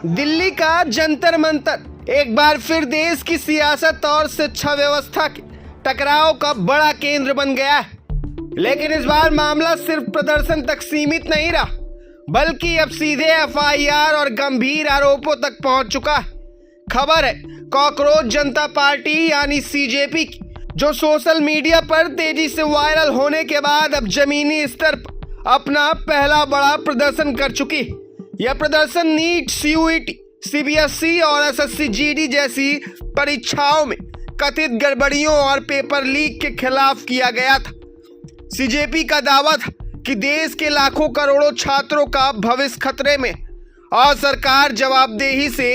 दिल्ली का जंतर मंतर एक बार फिर देश की सियासत और शिक्षा व्यवस्था के टकराव का बड़ा केंद्र बन गया है। लेकिन इस बार मामला सिर्फ प्रदर्शन तक सीमित नहीं रहा, बल्कि अब सीधे एफआईआर और गंभीर आरोपों तक पहुंच चुका है। खबर है कॉकरोच जनता पार्टी यानी सीजेपी की, जो सोशल मीडिया पर तेजी से वायरल होने के बाद अब जमीनी स्तर पर अपना पहला बड़ा प्रदर्शन कर चुकी है। यह प्रदर्शन नीट, सीयूईटी, सीबीएसई और एसएससी जीडी जैसी परीक्षाओं में कथित गड़बड़ियों और पेपर लीक के खिलाफ किया गया था। सीजेपी का दावा था कि देश के लाखों करोड़ों छात्रों का भविष्य खतरे में और सरकार जवाबदेही से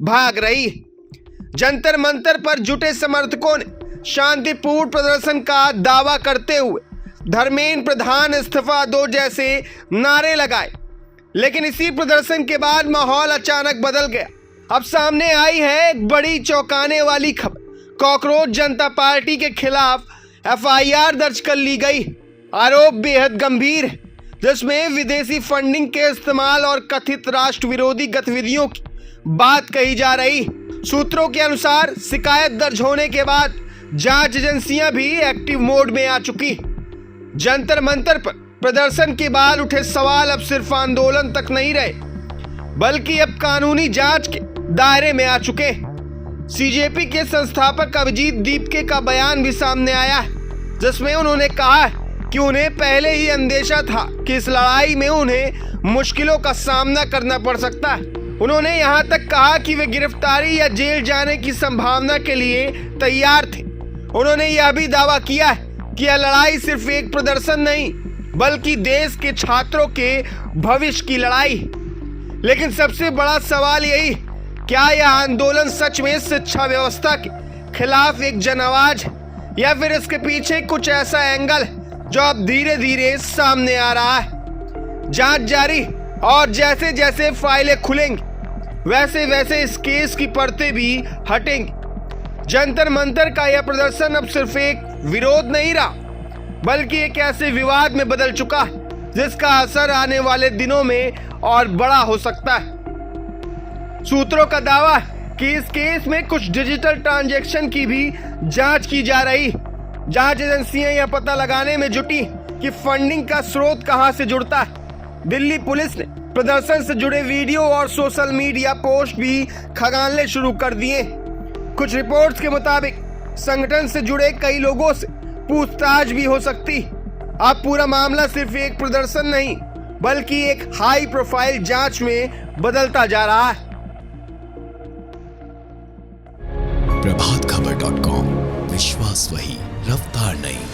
भाग रही है। जंतर मंतर पर जुटे समर्थकों ने शांतिपूर्ण प्रदर्शन का दावा करते हुए धर्मेंद्र प्रधान इस्तीफा दो जैसे नारे लगाए। लेकिन इसी प्रदर्शन के बाद माहौल अचानक बदल गया। अब सामने आई है एक बड़ी चौंकाने वाली खबर। कॉकरोच जनता पार्टी के खिलाफ एफआईआर दर्ज कर ली गई। आरोप बेहद गंभीर है, जिसमें विदेशी फंडिंग के इस्तेमाल और कथित राष्ट्र विरोधी गतिविधियों की बात कही जा रही। सूत्रों के अनुसार शिकायत दर्ज होने के बाद जांच एजेंसियां भी एक्टिव मोड में आ चुकी। जंतर मंतर पर प्रदर्शन के बाद उठे सवाल अब सिर्फ आंदोलन तक नहीं रहे, बल्कि अब कानूनी जांच के दायरे में आ चुके। सीजेपी के संस्थापक अभिजीत दीपके का बयान भी सामने आया है, जिसमें उन्होंने कहा है कि उन्हें पहले ही अंदेशा था कि इस लड़ाई में उन्हें मुश्किलों का सामना करना पड़ सकता है। उन्होंने यहां तक कहा कि वे गिरफ्तारी या जेल जाने की संभावना के लिए तैयार थे। उन्होंने यह भी दावा किया है कि यह लड़ाई सिर्फ एक प्रदर्शन नहीं, बल्कि देश के छात्रों के भविष्य की लड़ाई है। लेकिन सबसे बड़ा सवाल यही, क्या यह आंदोलन सच में शिक्षा व्यवस्था के खिलाफ एक जन आवाज है, या फिर इसके पीछे कुछ ऐसा एंगल है जो अब धीरे धीरे सामने आ रहा है। जांच जारी, और जैसे जैसे फाइलें खुलेंगी वैसे वैसे इस केस की परतें भी हटेंगी। जंतर मंतर का यह प्रदर्शन अब सिर्फ एक विरोध नहीं रहा, बल्कि एक ऐसे विवाद में बदल चुका है जिसका असर आने वाले दिनों में और बड़ा हो सकता है। सूत्रों का दावा है कि इस केस में कुछ डिजिटल ट्रांजैक्शन की भी जांच की जा रही। जांच एजेंसियां यह पता लगाने में जुटी कि फंडिंग का स्रोत कहां से जुड़ता है। दिल्ली पुलिस ने प्रदर्शन से जुड़े वीडियो और सोशल मीडिया पोस्ट भी खंगालने शुरू कर दिए। कुछ रिपोर्ट्स के मुताबिक संगठन से जुड़े कई लोगों से पूछताछ भी हो सकती। अब पूरा मामला सिर्फ एक प्रदर्शन नहीं, बल्कि एक हाई प्रोफाइल जांच में बदलता जा रहा है। प्रभातखबर.com, विश्वास वही, रफ्तार नहीं।